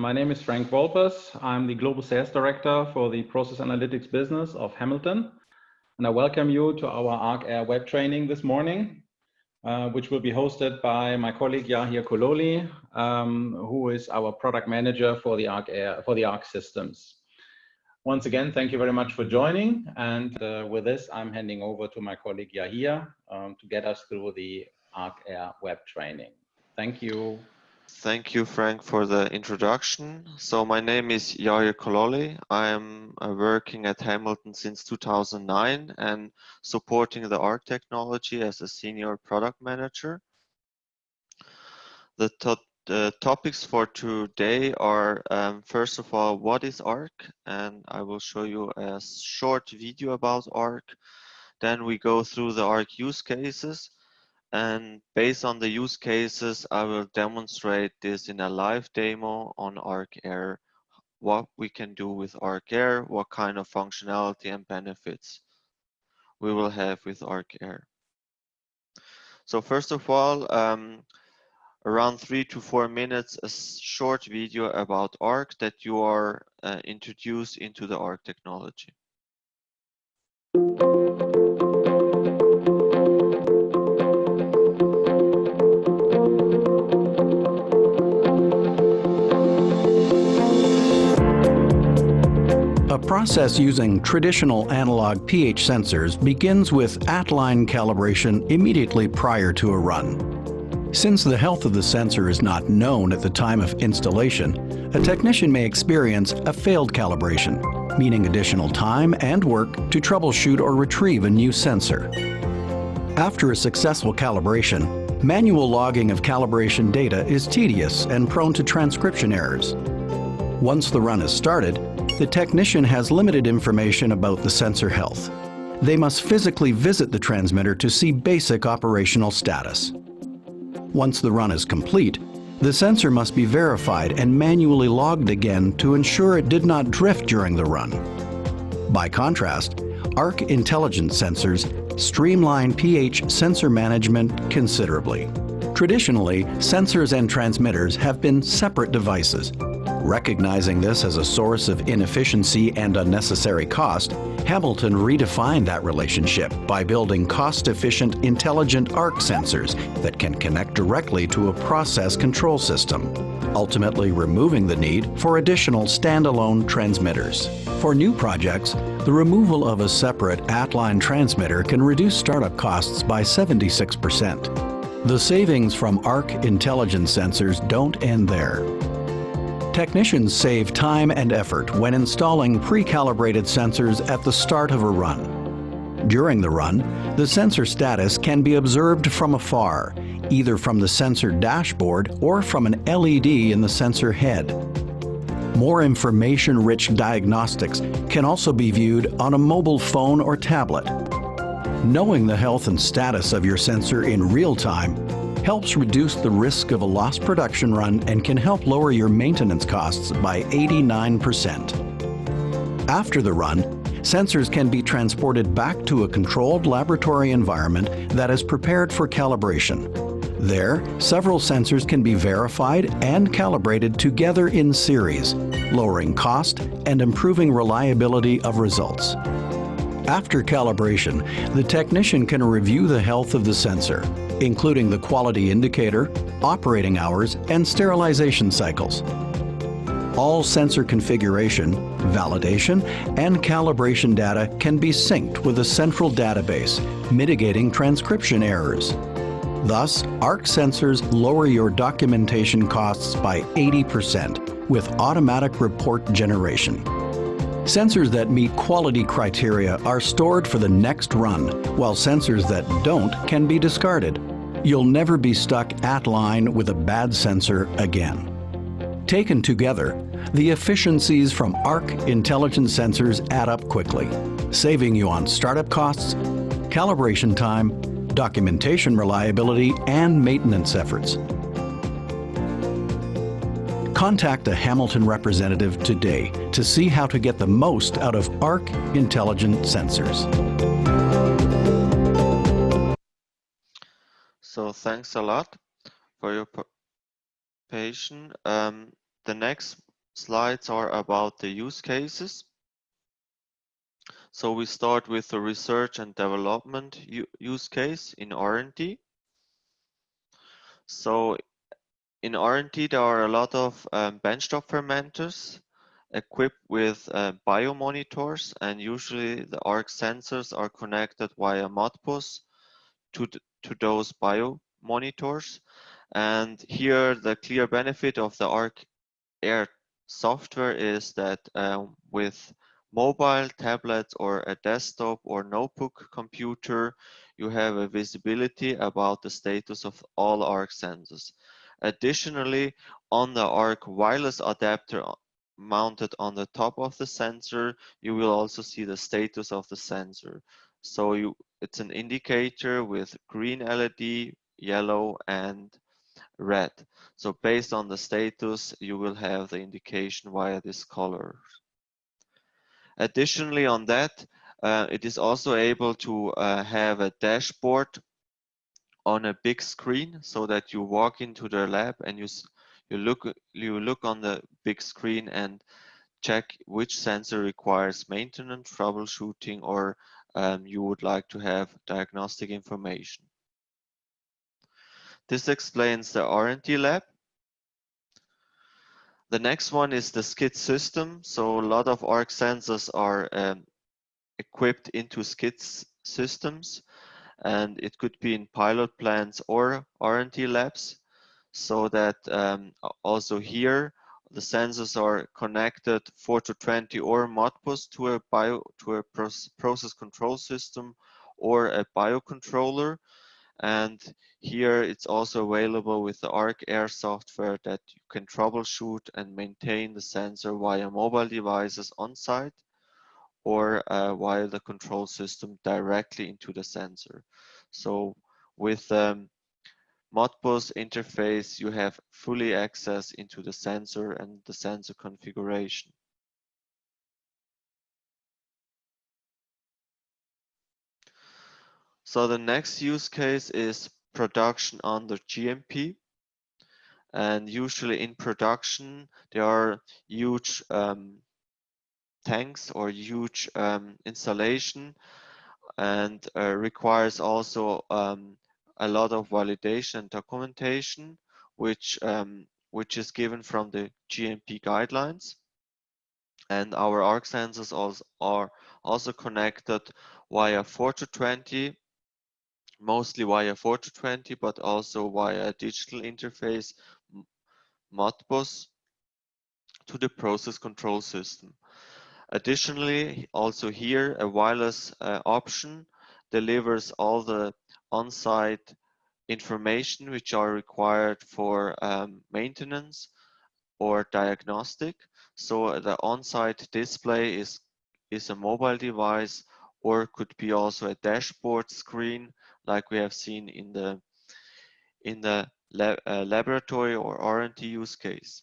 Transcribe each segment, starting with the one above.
My name is Frank Wolpers. I'm the Global Sales Director for the Process Analytics business of Hamilton. And I welcome you to our ArcAir web training this morning, which will be hosted by my colleague Yahir Kololi, who is our product manager for the ArcAir, for the Arc systems. Once again, thank you very much for joining. And with this, I'm handing over to my colleague Yahir to get us through the ArcAir web training. Thank you. Thank you, Frank, for the introduction. So my name is Yahir Kololi. I am working at Hamilton since 2009 and supporting the ARC technology as a senior product manager. The topics for today are, first of all, what is ARC? And I will show you a short video about ARC. Then we go through the ARC use cases. And based on the use cases, I will demonstrate this in a live demo on ArcAir, what we can do with ArcAir, what kind of functionality and benefits we will have with ArcAir. So first of all, around 3 to 4 minutes, a short video about ARC that you are introduced into the ARC technology. A process using traditional analog pH sensors begins with at-line calibration immediately prior to a run. Since the health of the sensor is not known at the time of installation, a technician may experience a failed calibration, meaning additional time and work to troubleshoot or retrieve a new sensor. After a successful calibration, manual logging of calibration data is tedious and prone to transcription errors. Once the run is started, the technician has limited information about the sensor health. They must physically visit the transmitter to see basic operational status. Once the run is complete, the sensor must be verified and manually logged again to ensure it did not drift during the run. By contrast, ARC intelligent sensors streamline pH sensor management considerably. Traditionally, sensors and transmitters have been separate devices. Recognizing this as a source of inefficiency and unnecessary cost, Hamilton redefined that relationship by building cost-efficient intelligent ARC sensors that can connect directly to a process control system, ultimately removing the need for additional standalone transmitters. For new projects, the removal of a separate at-line transmitter can reduce startup costs by 76%. The savings from ARC intelligent sensors don't end there. Technicians save time and effort when installing pre-calibrated sensors at the start of a run. During the run, the sensor status can be observed from afar, either from the sensor dashboard or from an LED in the sensor head. More information-rich diagnostics can also be viewed on a mobile phone or tablet. Knowing the health and status of your sensor in real time helps reduce the risk of a lost production run and can help lower your maintenance costs by 89%. After the run, sensors can be transported back to a controlled laboratory environment that is prepared for calibration. There, several sensors can be verified and calibrated together in series, lowering cost and improving reliability of results. After calibration, the technician can review the health of the sensor, including the quality indicator, operating hours, and sterilization cycles. All sensor configuration, validation, and calibration data can be synced with a central database, mitigating transcription errors. Thus, ARC sensors lower your documentation costs by 80% with automatic report generation. Sensors that meet quality criteria are stored for the next run, while sensors that don't can be discarded. You'll never be stuck at line with a bad sensor again. Taken together, the efficiencies from ARC intelligent sensors add up quickly, saving you on startup costs, calibration time, documentation reliability, and maintenance efforts. Contact a Hamilton representative today to see how to get the most out of ARC intelligent sensors. So thanks a lot for your patience. The next slides are about the use cases. So we start with the research and development use case in R&D. So in R&D, there are a lot of benchtop fermenters equipped with biomonitors, and usually the ARC sensors are connected via Modbus to those biomonitors. And here the clear benefit of the ArcAir software is that with mobile tablets or a desktop or notebook computer, you have a visibility about the status of all ARC sensors. Additionally, on the ARC wireless adapter mounted on the top of the sensor, you will also see the status of the sensor. So it's an indicator with green LED, yellow, and red. So based on the status, you will have the indication via this color. Additionally on that, it is also able to have a dashboard on a big screen so that you walk into the lab and you look on the big screen and check which sensor requires maintenance, troubleshooting, or you would like to have diagnostic information. This explains the R&D lab. The next one is the skid system. So a lot of ARC sensors are equipped into skids systems, and it could be in pilot plants or R&D labs. So that also here the sensors are connected 4to20 or Modbus to a process control system or a biocontroller. And here it's also available with the ArcAir software that you can troubleshoot and maintain the sensor via mobile devices on site or via the control system directly into the sensor. So with Modbus interface, you have fully access into the sensor and the sensor configuration. So the next use case is production under GMP. And usually in production, there are huge tanks or huge installation, and requires also a lot of validation and documentation, which is given from the GMP guidelines. And our ARC sensors are also connected via 4to20, mostly via 4to20, but also via a digital interface, Modbus, to the process control system. Additionally, also here, a wireless option delivers all the on-site information which are required for maintenance or diagnostic. So the on-site display is a mobile device, or could be also a dashboard screen like we have seen in the laboratory or R&D use case.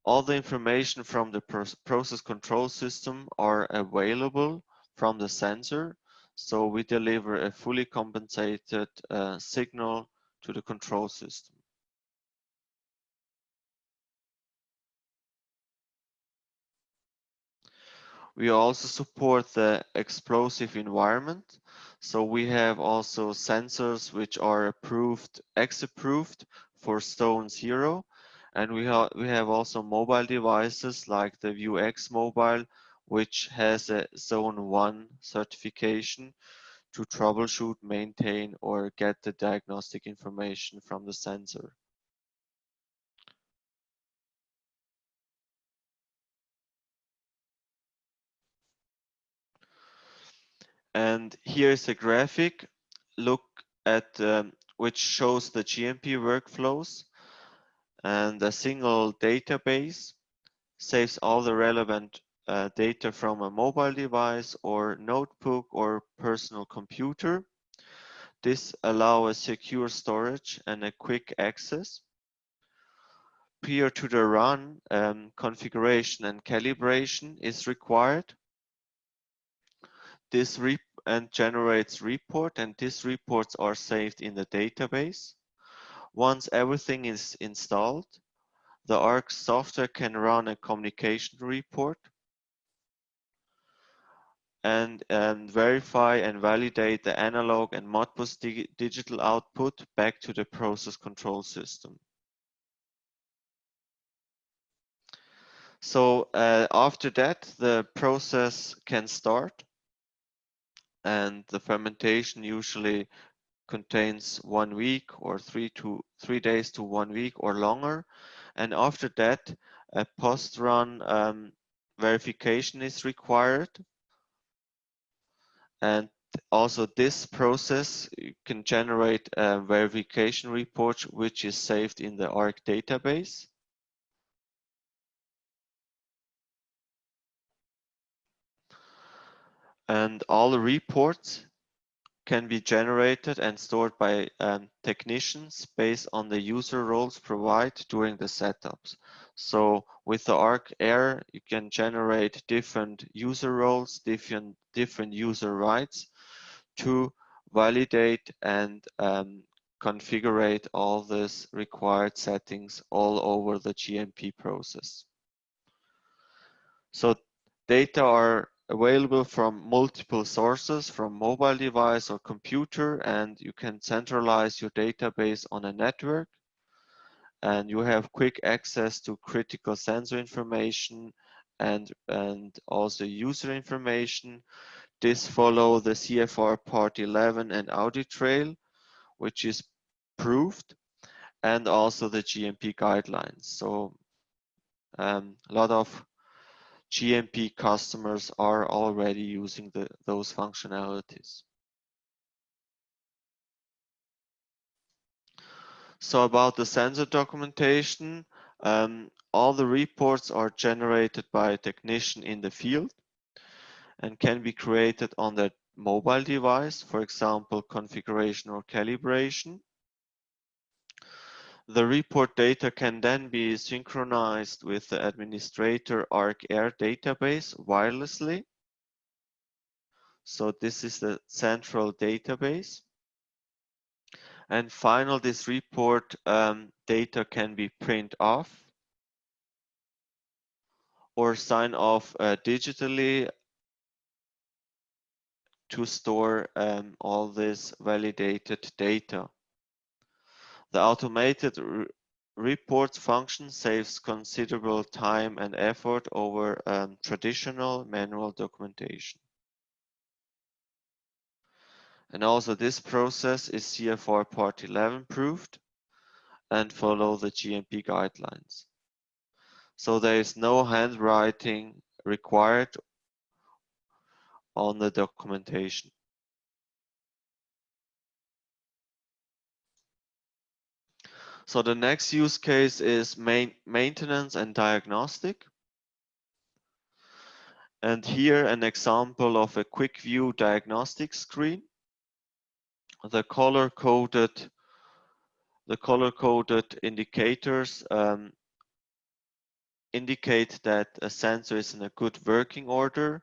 All the information from the process control system are available from the sensor, so we deliver a fully compensated signal to the control system. We also support the explosive environment. So we have also sensors which are approved, X-approved for Zone 0. And we have also mobile devices like the ViewX mobile, which has a Zone 1 certification to troubleshoot, maintain, or get the diagnostic information from the sensor. And here is a graphic look at which shows the GMP workflows, and a single database saves all the relevant data from a mobile device or notebook or personal computer. This allows a secure storage and a quick access. Prior to the run, configuration and calibration is required. This generates report, and these reports are saved in the database. Once everything is installed, The ARC software can run a communication report and verify and validate the analog and Modbus digital output back to the process control system. So after that, the process can start, and the fermentation usually contains 1 week or 3 days to 1 week or longer. And after that, a post-run verification is required. And also this process can generate a verification report which is saved in the ARC database. And all the reports can be generated and stored by technicians based on the user roles provided during the setups. So with the ArcAir, you can generate different user roles, different user rights to validate and configure all these required settings all over the GMP process. So data are available from multiple sources, from mobile device or computer, and you can centralize your database on a network, and you have quick access to critical sensor information and also user information. This follow the CFR Part 11 and audit trail, which is proved, and also the GMP guidelines. So a lot of GMP customers are already using those functionalities. So about the sensor documentation, all the reports are generated by a technician in the field and can be created on the mobile device, for example, configuration or calibration. The report data can then be synchronized with the administrator ArcAir database wirelessly. So this is the central database. And finally, this report data can be printed off or sign off digitally to store all this validated data. The automated reports function saves considerable time and effort over traditional manual documentation. And also this process is CFR Part 11 proved and follow the GMP guidelines. So there is no handwriting required on the documentation. So the next use case is maintenance and diagnostic. And here an example of a quick view diagnostic screen. The color-coded indicators indicate that a sensor is in a good working order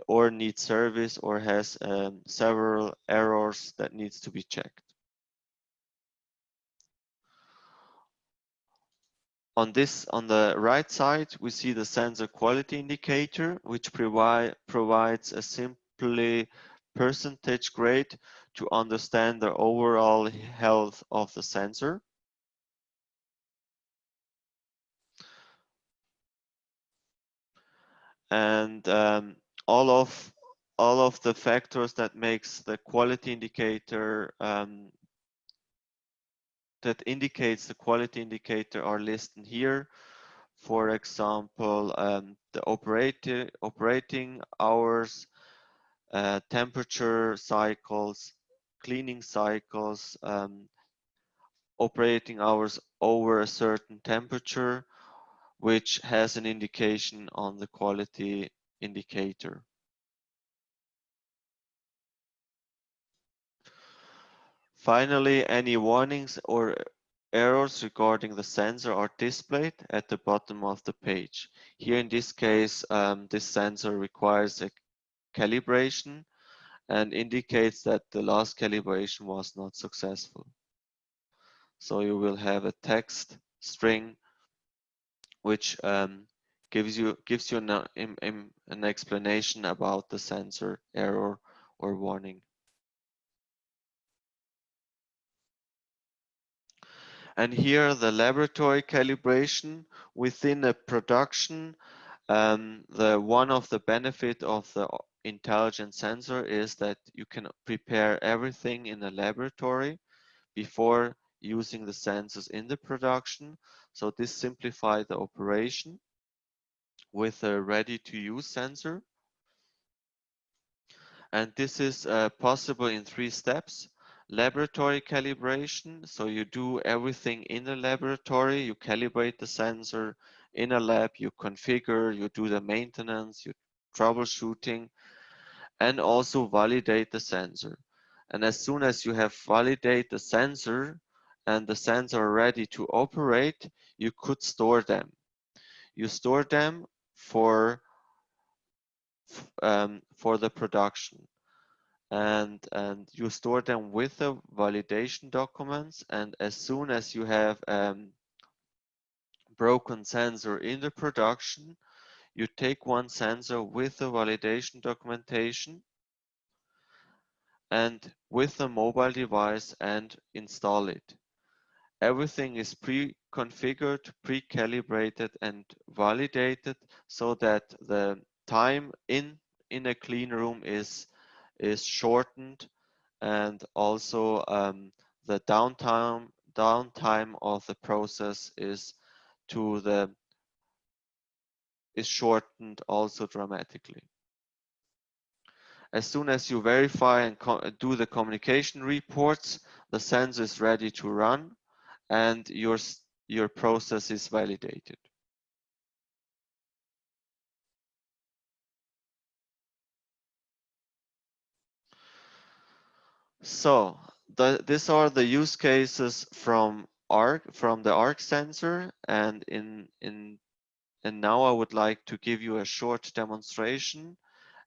or needs service or has several errors that needs to be checked. On the right side, we see the sensor quality indicator, which provides a simply percentage grade to understand the overall health of the sensor. And all of the factors that makes the quality indicator that indicates the quality indicator are listed here. For example, the operating hours, temperature cycles, cleaning cycles, operating hours over a certain temperature, which has an indication on the quality indicator. Finally, any warnings or errors regarding the sensor are displayed at the bottom of the page. Here in this case, this sensor requires a calibration and indicates that the last calibration was not successful. So you will have a text string which gives you an explanation about the sensor error or warning. And here the laboratory calibration within a production. One of the benefit of the intelligent sensor is that you can prepare everything in a laboratory before using the sensors in the production. So this simplifies the operation with a ready-to-use sensor. And this is possible in 3 steps. Laboratory calibration, so you do everything in the laboratory, you calibrate the sensor in a lab, you configure, you do the maintenance, you troubleshooting, and also validate the sensor. And as soon as you have validated the sensor and the sensor ready to operate, you could store them. You store them for the production. And you store them with the validation documents, and as soon as you have broken sensor in the production, you take one sensor with the validation documentation and with the mobile device and install it. Everything is pre-configured, pre-calibrated and validated so that the time in a clean room is shortened, and also the downtime of the process is shortened also dramatically. As soon as you verify and do the communication reports, the sensor is ready to run and your process is validated. So these are the use cases from the ARC sensor, and now I would like to give you a short demonstration,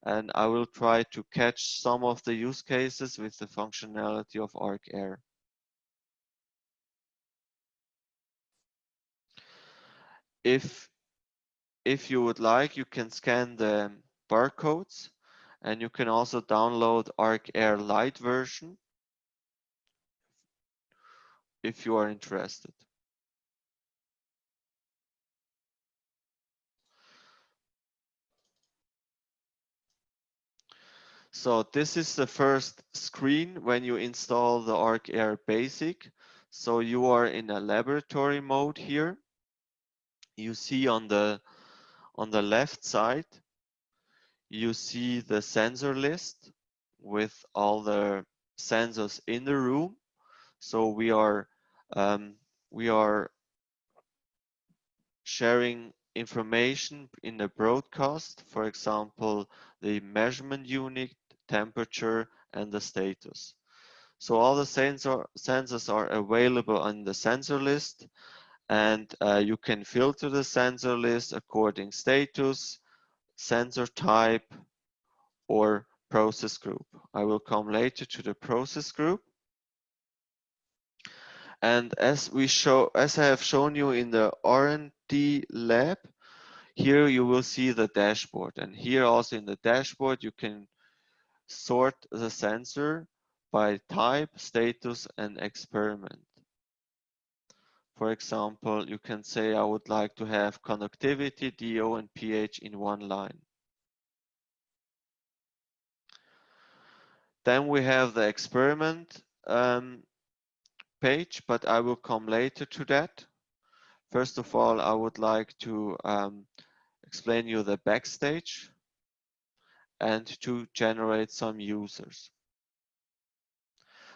and I will try to catch some of the use cases with the functionality of ArcAir. If you would like, you can scan the barcodes, and you can also download ArcAir Lite version if you are interested. So this is the first screen when you install the ArcAir Basic. So you are in a laboratory mode here. You see on the left side, you see the sensor list with all the sensors in the room. So we are sharing information in the broadcast, for example, the measurement unit, temperature, and the status. So all the sensors are available on the sensor list, and you can filter the sensor list according status, sensor type, or process group. I will come later to the process group. And as I have shown you in the R&D lab, here you will see the dashboard, and here also in the dashboard you can sort the sensor by type, status, and experiment. For example, you can say I would like to have conductivity, DO, and pH in one line. Then we have the experiment page, but I will come later to that. First of all, I would like to explain you the backstage and to generate some users.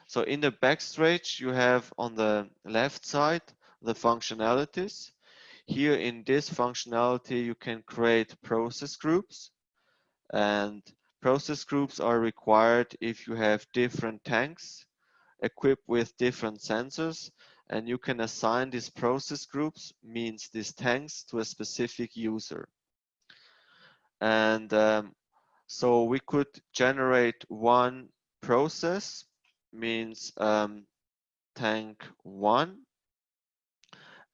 So in the backstage, you have on the left side the functionalities. Here in this functionality, you can create process groups, and process groups are required if you have different tanks equipped with different sensors, and you can assign these process groups, means these tanks, to a specific user. And so we could generate one process, means tank 1,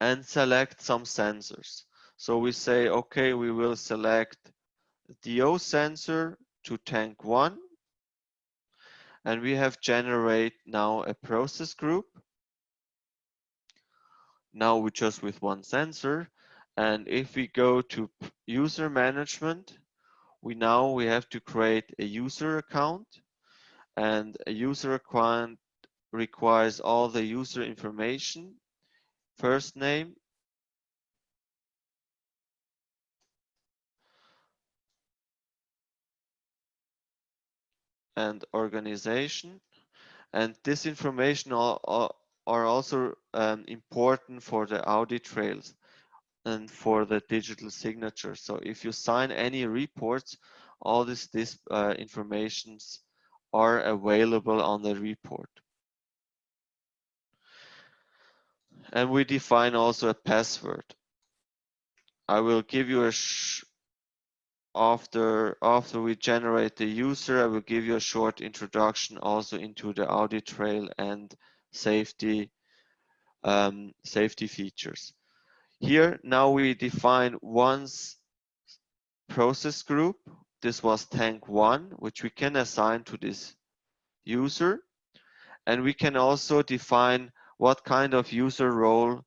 and select some sensors. So we say, okay, we will select DO sensor to tank 1, and we have generate now a process group. Now we just with one sensor, and if we go to user management, we have to create a user account, and a user account requires all the user information, first name, and organization. And this information are also important for the audit trails and for the digital signature. So if you sign any reports, all this informations are available on the report. And we define also a password. I will give you a after we generate the user, I will give you a short introduction also into the audit trail and safety features. Here now we define one process group. This was tank 1, which we can assign to this user, and we can also define what kind of user role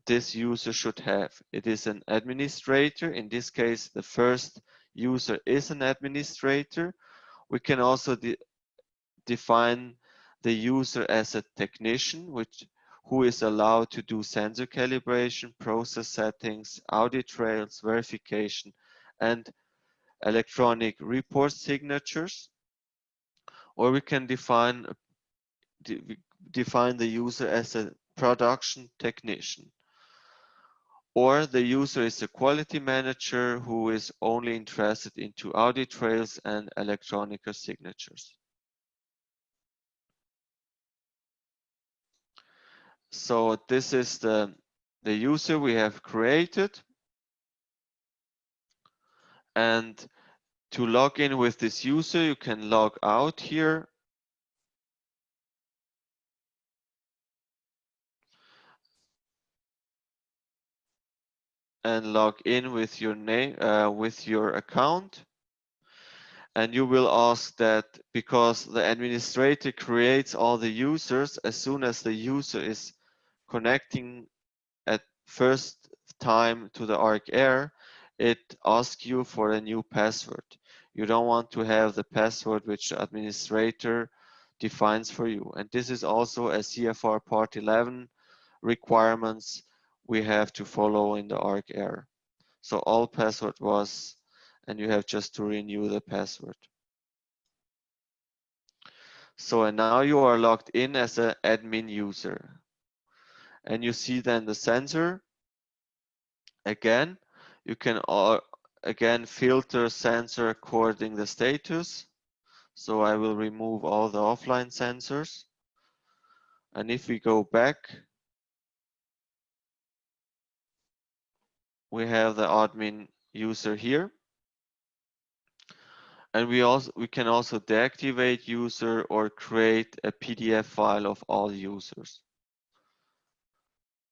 this user should have. It is an administrator. In this case, the first user is an administrator. We can also define the user as a technician, who is allowed to do sensor calibration, process settings, audit trails, verification, and electronic report signatures. Or we can define the user as a production technician. Or the user is a quality manager who is only interested into audit trails and electronic signatures. So this is the user we have created. And to log in with this user, you can log out here. And log in with your name, with your account. And you will ask that, because the administrator creates all the users, as soon as the user is connecting at first time to the ArcAir, it asks you for a new password. You don't want to have the password which the administrator defines for you. And this is also a CFR Part 11 requirements we have to follow in the ArcAir. So all password was, and you have just to renew the password. So and now you are logged in as an admin user. And you see then the sensor. Again, you can again filter sensor according the status. So I will remove all the offline sensors. And if we go back, we have the admin user here. And we can also deactivate user or create a PDF file of all users.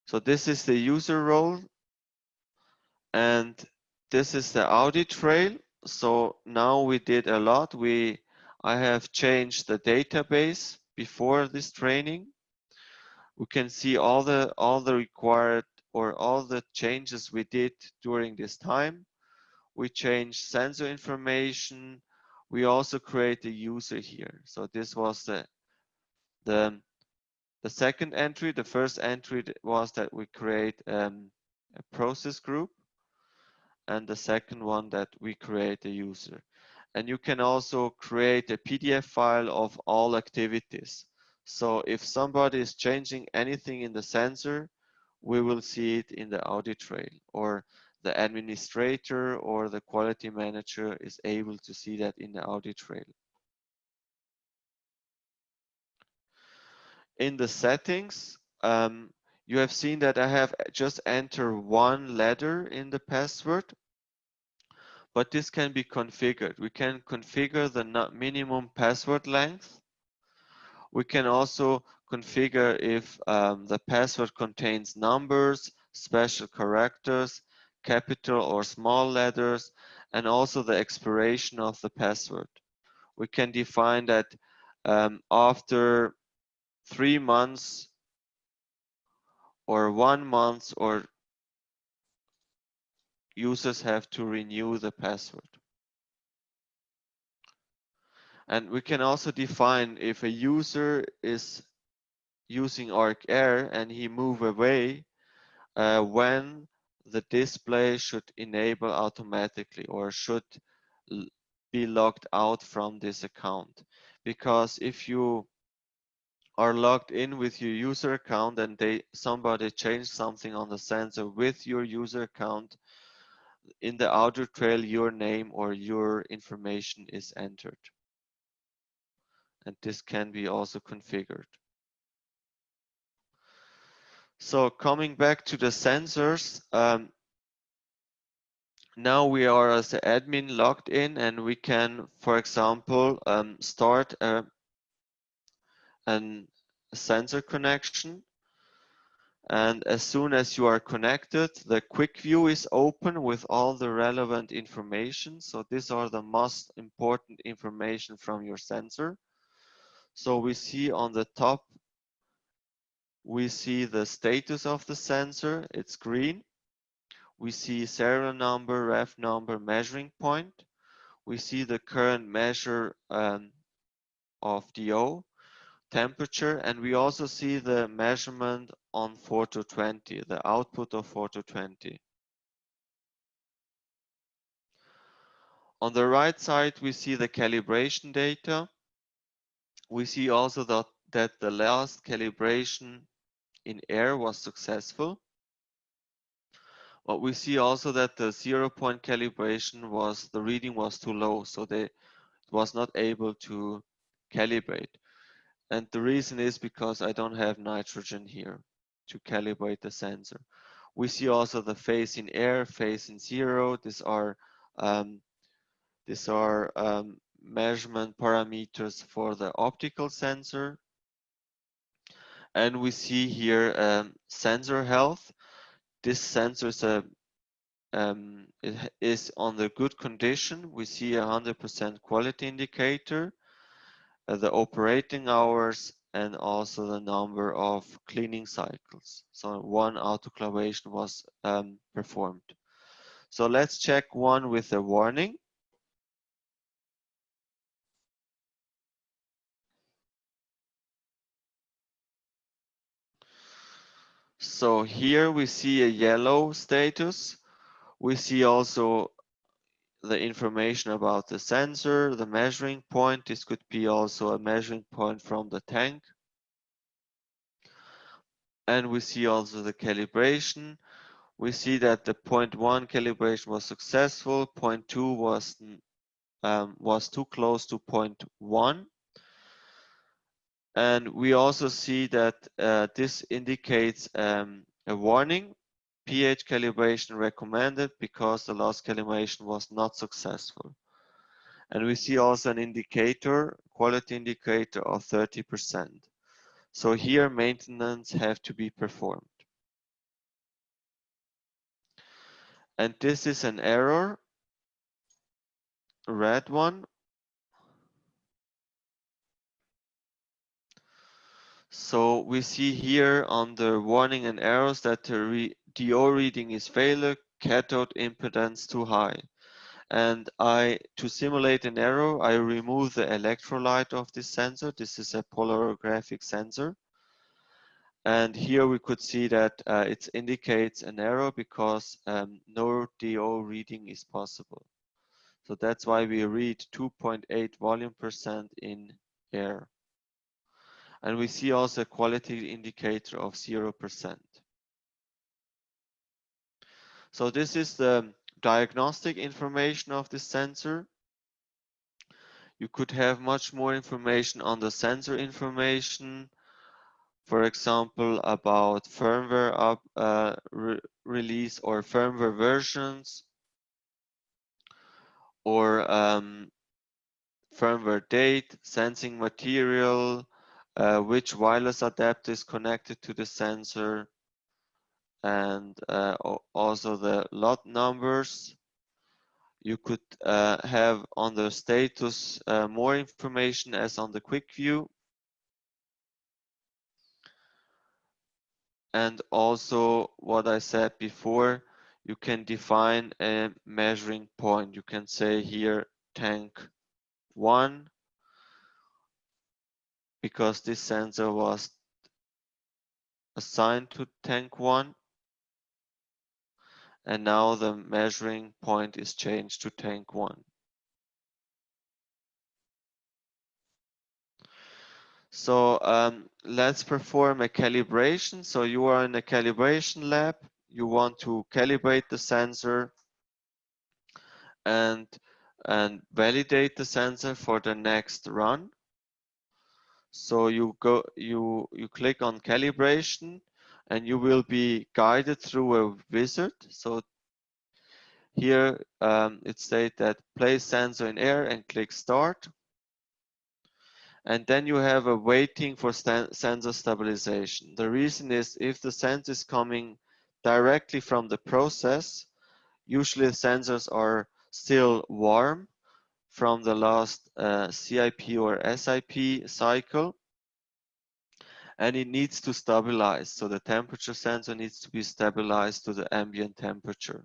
So this is the user role, and this is the audit trail. So now we did a lot. I have changed the database before this training. We can see all the required or all the changes we did during this time. We changed sensor information. We also create a user here. So this was the second entry. The first entry was that we create a process group, and the second one that we create a user. And you can also create a PDF file of all activities. So if somebody is changing anything in the sensor, we will see it in the audit trail, or the administrator or the quality manager is able to see that in the audit trail. In the settings, you have seen that I have just entered one letter in the password, but this can be configured. We can configure the minimum password length. We can also configure if the password contains numbers, special characters, capital or small letters, and also the expiration of the password. We can define that after 3 months or 1 month, or users have to renew the password. And we can also define if a user is using ArcAir and he move away, when the display should enable automatically or should be logged out from this account. Because if you are logged in with your user account and somebody changed something on the sensor with your user account, in the audit trail your name or your information is entered. And this can be also configured. So coming back to the sensors, now we are as the admin logged in, and we can, for example, start a sensor connection. And as soon as you are connected, the quick view is open with all the relevant information. So these are the most important information from your sensor. So we see on the top, we see the status of the sensor, it's green. We see serial number, ref number, measuring point. We see the current measure of DO, temperature, and we also see the measurement on 420, the output of 420. On the right side, we see the calibration data. We see also that the last calibration in air was successful. But we see also that the 0-point calibration the reading was too low, so it was not able to calibrate. And the reason is because I don't have nitrogen here to calibrate the sensor. We see also the phase in air, phase in zero. These are measurement parameters for the optical sensor. And we see here sensor health. This sensor is on the good condition. We see 100% quality indicator, the operating hours, and also the number of cleaning cycles. So 1 autoclavation was performed. So let's check one with a warning. So here we see a yellow status. We see also the information about the sensor, the measuring point. This could be also a measuring point from the tank. And we see also the calibration. We see that the 0.1 calibration was successful. 0.2 was too close to 0.1. And we also see that this indicates a warning. pH calibration recommended because the last calibration was not successful. And we see also an indicator, quality indicator of 30%. So here maintenance have to be performed. And this is an error, a red one. So we see here on the warning and errors that the DO reading is failure, cathode impedance too high. And to simulate an error, I remove the electrolyte of this sensor. This is a polarographic sensor. And here we could see that it indicates an error because no DO reading is possible. So that's why we read 2.8 volume% in air. And we see also a quality indicator of 0%. So this is the diagnostic information of the sensor. You could have much more information on the sensor information. For example, about firmware release or firmware versions, or firmware date, sensing material, which wireless adapter is connected to the sensor, and also the lot numbers. You could have on the status more information as on the quick view. And also what I said before, you can define a measuring point. You can say here tank 1, because this sensor was assigned to tank 1. And now the measuring point is changed to tank 1. So let's perform a calibration. So you are in a calibration lab. You want to calibrate the sensor and validate the sensor for the next run. So you click on calibration, and you will be guided through a wizard. So here it states that place sensor in air and click start. And then you have a waiting for sensor stabilization. The reason is if the sensor is coming directly from the process, usually the sensors are still warm from the last CIP or SIP cycle, and it needs to stabilize. So the temperature sensor needs to be stabilized to the ambient temperature.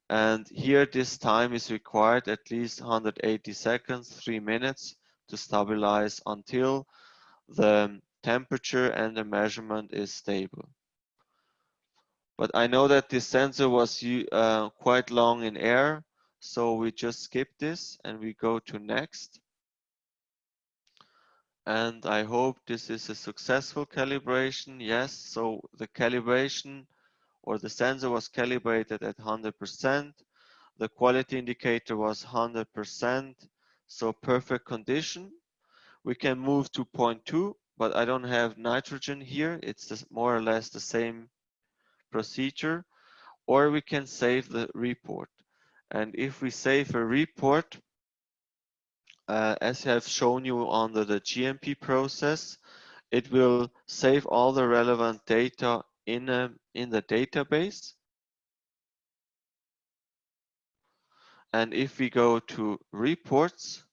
And here this time is required at least 180 seconds, 3 minutes to stabilize until the temperature and the measurement is stable. But I know that this sensor was quite long in air, so we just skip this and we go to next. And I hope this is a successful calibration. Yes, so the calibration or the sensor was calibrated at 100%. The quality indicator was 100%, so perfect condition. We can move to point 2, but I don't have nitrogen here. It's just more or less the same procedure. Or we can save the report. And if we save a report, as I have shown you under the GMP process, it will save all the relevant data in the database. And if we go to reports,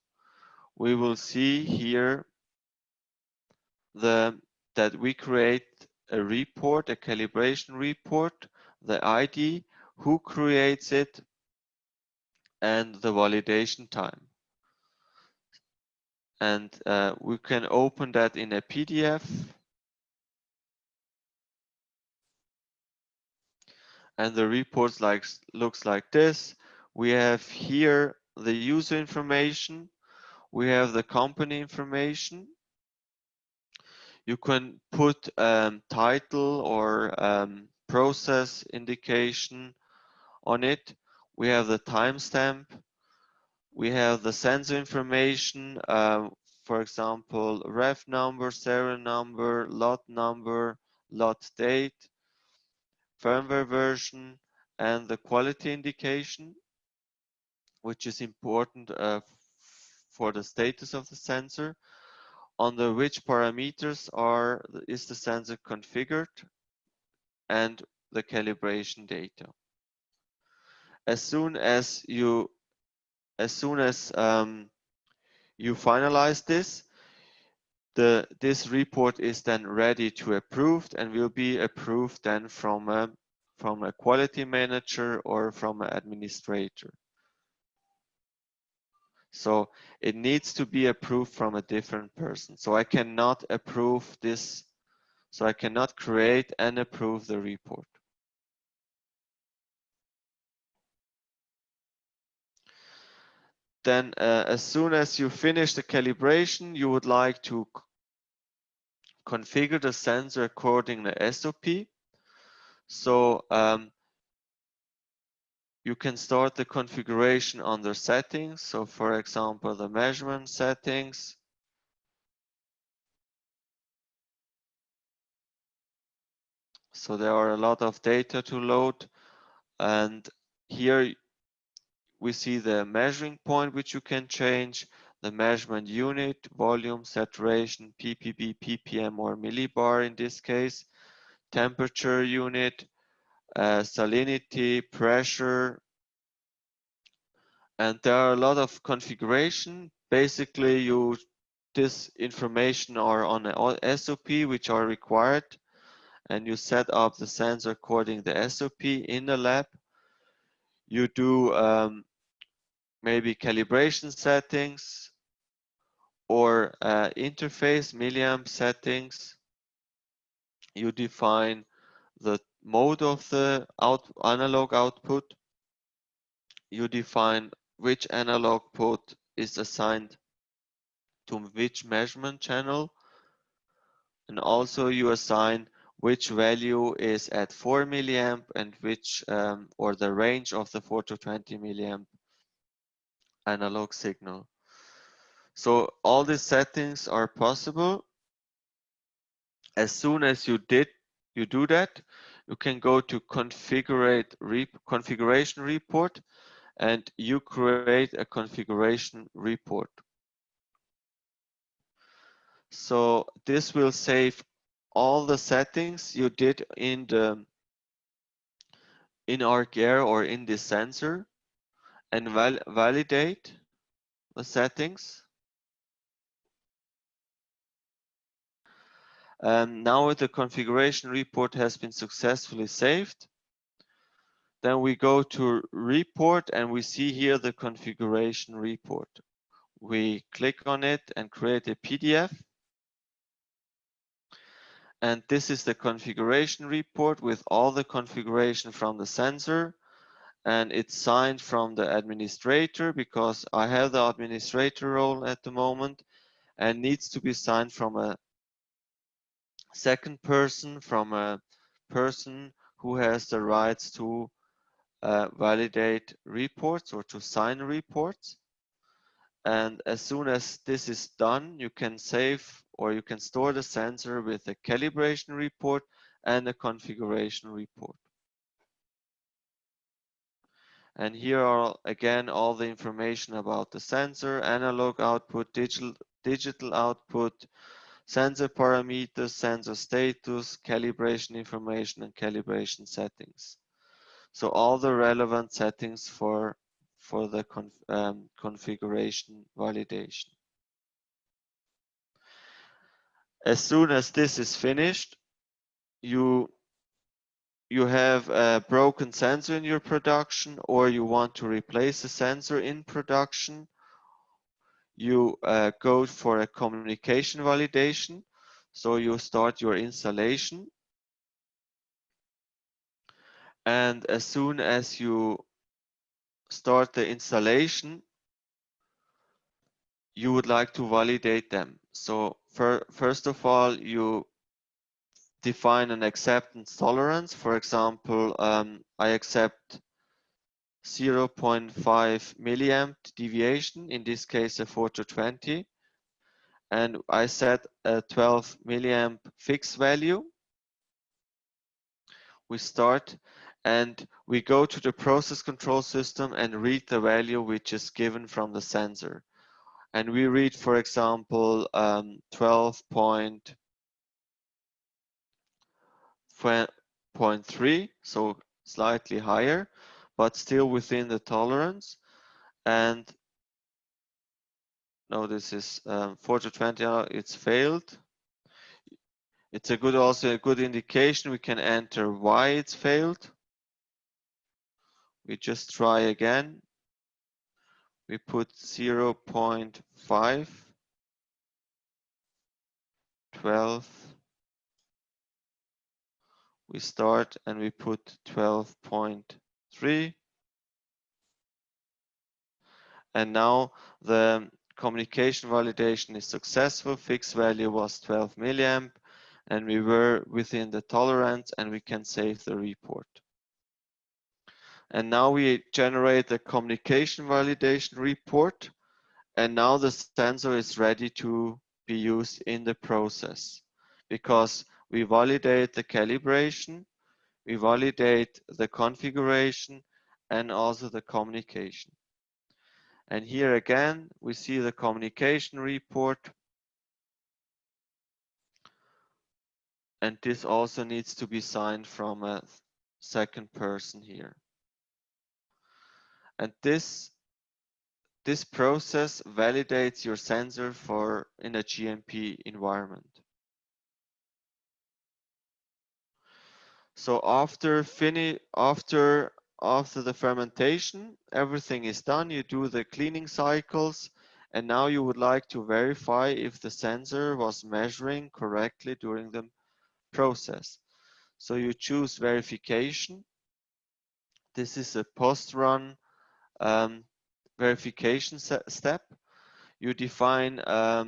we will see here that we create a report, a calibration report, the ID, who creates it, and the validation time. And we can open that in a PDF. And the report looks like this. We have here the user information. We have the company information. You can put title or process indication on it. We have the timestamp. We have the sensor information, for example, ref number, serial number, lot date, firmware version, and the quality indication, which is important for the status of the sensor, under which parameters is the sensor configured, and the calibration data. As soon as you finalize this, this report is then ready to approved and will be approved then from a quality manager or from an administrator. So it needs to be approved from a different person. So I cannot approve this. So I cannot create and approve the report. Then as soon as you finish the calibration, you would like to configure the sensor according to SOP. So you can start the configuration under settings. So for example, the measurement settings. So there are a lot of data to load. And here we see the measuring point, which you can change, the measurement unit, volume, saturation, ppb, ppm or millibar in this case, temperature unit, salinity, pressure, and there are a lot of configuration. Basically, this information are on a SOP which are required, and you set up the sensor according to the SOP in the lab. You do maybe calibration settings or interface milliamp settings. You define the mode of the analog output. You define which analog port is assigned to which measurement channel, and also you assign which value is at 4 milliamp and which or the range of the 4 to 20 milliamp analog signal. So all these settings are possible. As soon as you do that, you can go to configuration report, and you create a configuration report. So this will save all the settings you did in ArcAir or in this sensor, and validate the settings. Now the configuration report has been successfully saved. Then we go to report and we see here the configuration report. We click on it and create a PDF. And this is the configuration report with all the configuration from the sensor. And it's signed from the administrator because I have the administrator role at the moment, and needs to be signed from a second person, from a person who has the rights to validate reports or to sign reports. And as soon as this is done, you can save or you can store the sensor with a calibration report and a configuration report. And here are again all the information about the sensor, analog output, digital output, sensor parameters, sensor status, calibration information, and calibration settings. So all the relevant settings for the configuration validation. As soon as this is finished, you have a broken sensor in your production, or you want to replace a sensor in production, you go for a communication validation. So you start your installation, and as soon as you start the installation, you would like to validate them. So first of all, you define an acceptance tolerance. For example, I accept 0.5 milliamp deviation, in this case a 4 to 20, and I set a 12 milliamp fixed value. We start and we go to the process control system and read the value which is given from the sensor. And we read, for example, 12.3, so slightly higher, but still within the tolerance. And no, this is 4 to 20, it's failed. It's also a good indication. We can enter why it's failed. We just try again. We put 0.5, 12. We start and we put 12.3. And now the communication validation is successful. Fixed value was 12 milliamp, and we were within the tolerance, and we can save the report. And now we generate a communication validation report, and now the sensor is ready to be used in the process, because we validate the calibration, we validate the configuration, and also the communication. And here again, we see the communication report. And this also needs to be signed from a second person here. And this process validates your sensor in a GMP environment. So after the fermentation, everything is done. You do the cleaning cycles, and now you would like to verify if the sensor was measuring correctly during the process. So you choose verification. This is a post-run verification step. You define a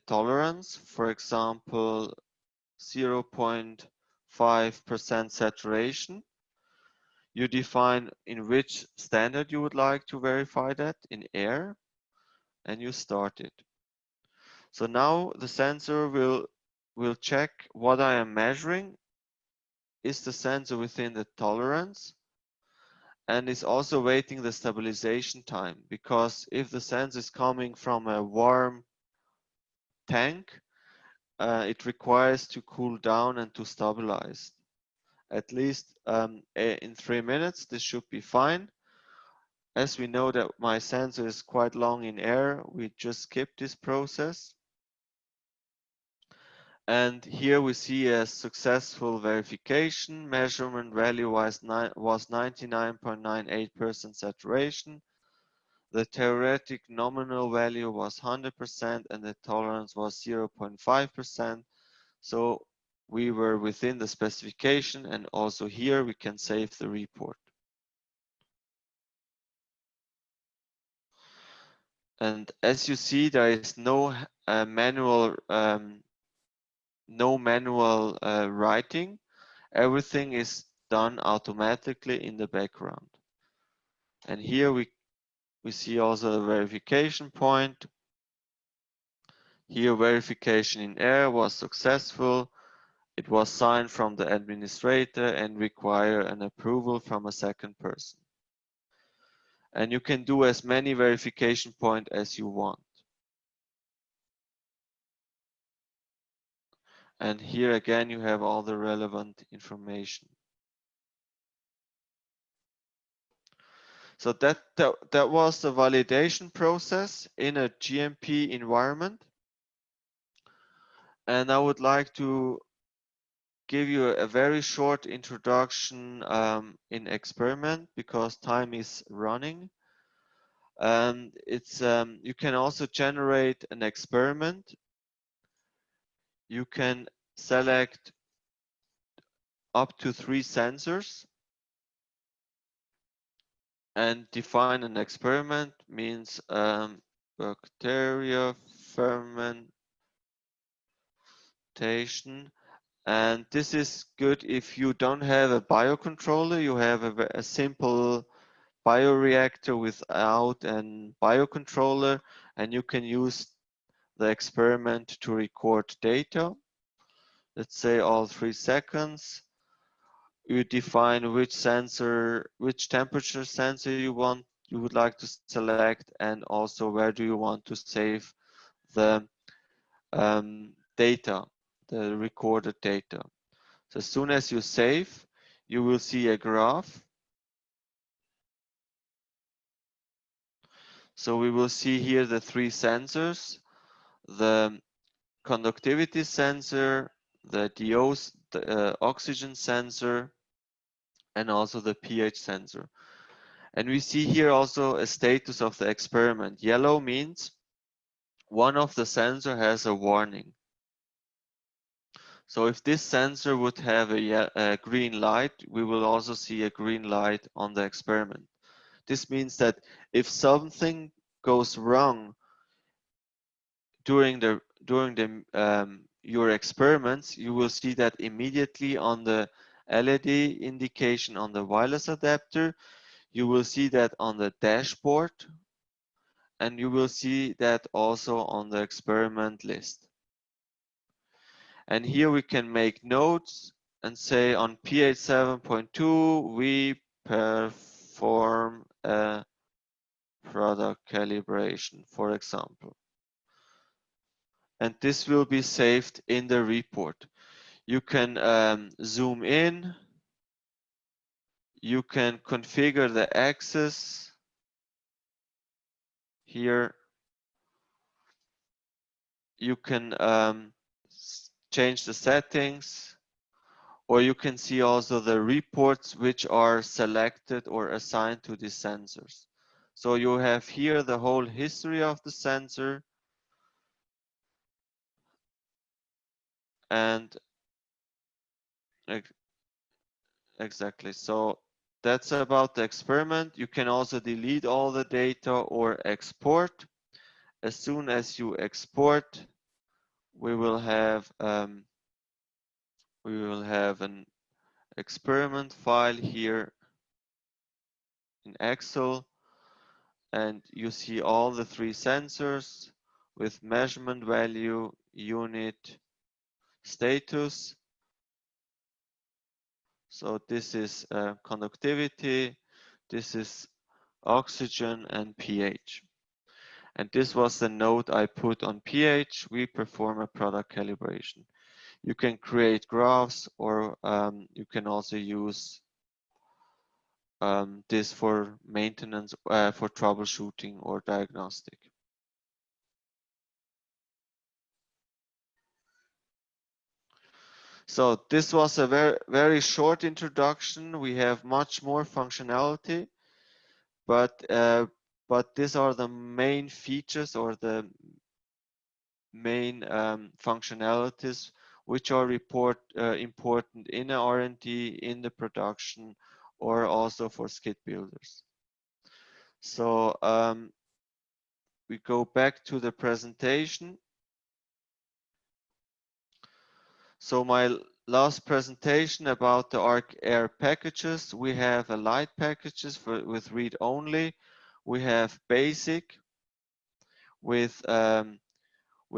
tolerance, for example, 0.5% saturation. You define in which standard you would like to verify that, in air, and you start it. So now the sensor will check what I am measuring. Is the sensor within the tolerance? And is also waiting the stabilization time, because if the sensor is coming from a warm tank, it requires to cool down and to stabilize. At least in 3 minutes, this should be fine. As we know that my sensor is quite long in air, we just skip this process. And here we see a successful verification. Measurement value was 99.98% saturation. The theoretic nominal value was 100% and the tolerance was 0.5%. So we were within the specification, and also here we can save the report. And as you see, there is no manual writing. Everything is done automatically in the background. And here we see also the verification point. Here verification in air was successful. It was signed from the administrator and require an approval from a second person. And you can do as many verification points as you want. And here again, you have all the relevant information. So that was the validation process in a GMP environment. And I would like to give you a very short introduction in experiment, because time is running. And it's you can also generate an experiment. You can select up to 3 sensors and define an experiment, means bacteria fermentation. And this is good if you don't have a biocontroller, you have a simple bioreactor without a biocontroller, and you can use the experiment to record data. Let's say all 3 seconds. You define which temperature sensor you would like to select, and also where do you want to save the data, the recorded data. So as soon as you save, you will see a graph. So we will see here the 3 sensors, the conductivity sensor, the oxygen sensor, and also the pH sensor. And we see here also a status of the experiment. Yellow means one of the sensor has a warning. So if this sensor would have a green light, we will also see a green light on the experiment. This means that if something goes wrong during your experiments, you will see that immediately on the LED indication on the wireless adapter. You will see that on the dashboard, and you will see that also on the experiment list. And here we can make notes and say on pH 7.2 we perform a product calibration, for example. And this will be saved in the report. You can zoom in, you can configure the axis here. You can change the settings, or you can see also the reports which are selected or assigned to these sensors. So you have here the whole history of the sensor, and exactly. So that's about the experiment. You can also delete all the data or export. As soon as you export, we will have an experiment file here in Excel, and you see all the 3 sensors with measurement value, unit, status. So this is conductivity, this is oxygen and pH. And this was the note I put on pH. We perform a product calibration. You can create graphs, or you can also use this for maintenance, for troubleshooting or diagnostic. So this was a very short introduction. We have much more functionality, but these are the main features or the main functionalities which are important in a R&D, in the production, or also for skid builders. So we go back to the presentation. So my last presentation about the ArcAir packages. We have a light packages with read only. We have basic with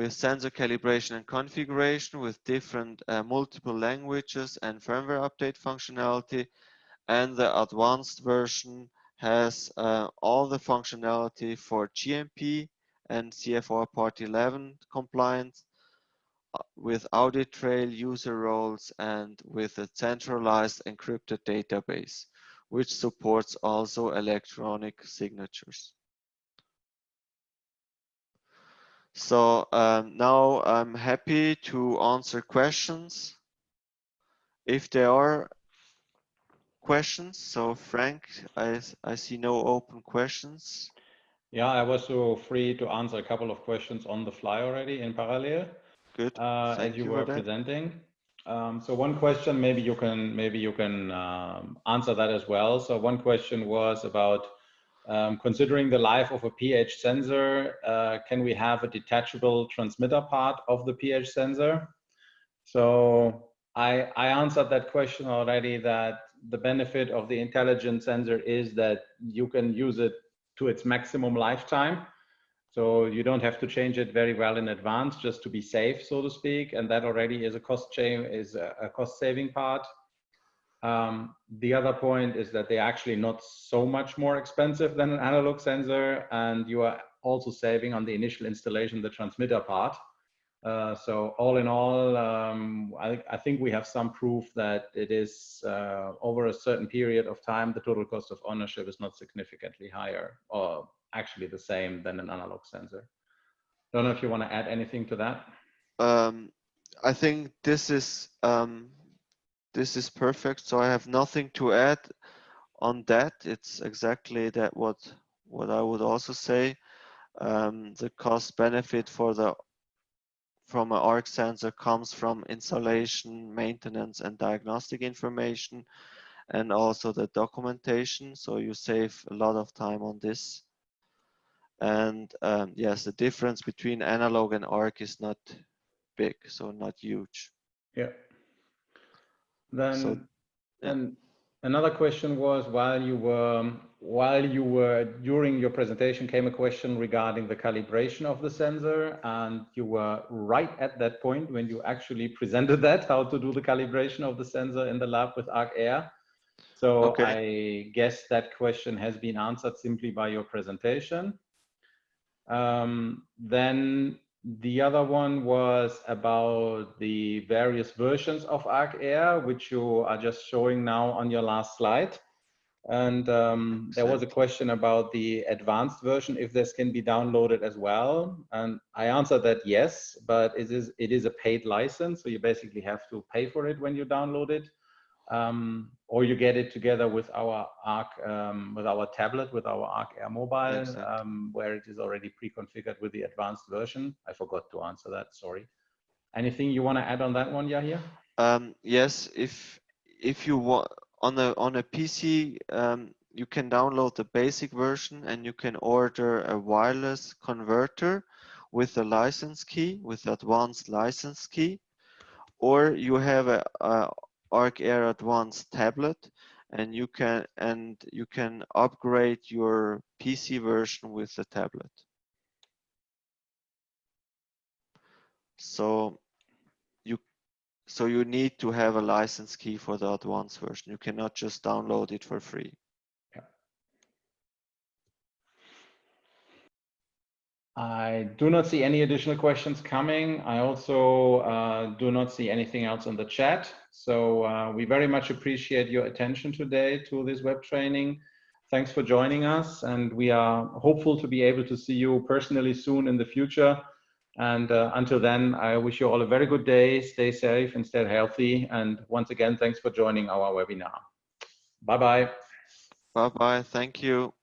sensor calibration and configuration with different multiple languages and firmware update functionality. And the advanced version has all the functionality for GMP and CFR Part 11 compliance, with audit trail, user roles, and with a centralized encrypted database, which supports also electronic signatures. So now I'm happy to answer questions if there are questions. So Frank, I see no open questions. Yeah, I was so free to answer a couple of questions on the fly already in parallel. Good. As you were presenting. So one question, maybe you can answer that as well. So one question was about considering the life of a pH sensor, can we have a detachable transmitter part of the pH sensor? So I answered that question already, that the benefit of the intelligent sensor is that you can use it to its maximum lifetime. So you don't have to change it very well in advance just to be safe, so to speak. And that already is a cost saving part. The other point is that they're actually not so much more expensive than an analog sensor, and you are also saving on the initial installation, the transmitter part. So all in all, I think we have some proof that it is over a certain period of time, the total cost of ownership is not significantly higher, or actually the same than an analog sensor. Don't know if you want to add anything to that. I think this is perfect. So I have nothing to add on that. It's exactly that what I would also say. The cost benefit from an ARC sensor comes from installation, maintenance, and diagnostic information, and also the documentation. So you save a lot of time on this. And yes, the difference between analog and ARC is not big, so not huge. Yeah. Then, and another question was, while you were during your presentation, came a question regarding the calibration of the sensor, and you were right at that point when you actually presented that, how to do the calibration of the sensor in the lab with ArcAir. So Okay. I guess that question has been answered simply by your presentation. Then the other one was about the various versions of ArcAir, which you are just showing now on your last slide. And there was a question about the advanced version, if this can be downloaded as well. And I answered that yes, but it is a paid license. So you basically have to pay for it when you download it. Or you get it together with our with our tablet, with our ArcAir mobile, Exactly. where it is already pre-configured with the advanced version. I forgot to answer that, sorry. Anything you want to add on that one, Yahir? Yes, if you want on a PC, you can download the basic version and you can order a wireless converter with a license key, with advanced license key, or you have a ArcAir Advanced tablet, and you can upgrade your PC version with the tablet. So you need to have a license key for the advanced version. You cannot just download it for free. Yeah. I do not see any additional questions coming. I also do not see anything else on the chat. So we very much appreciate your attention today to this web training. Thanks for joining us, and we are hopeful to be able to see you personally soon in the future. And until then, I wish you all a very good day. Stay safe and stay healthy. And once again, thanks for joining our webinar. Bye-bye. Bye-bye. Thank you.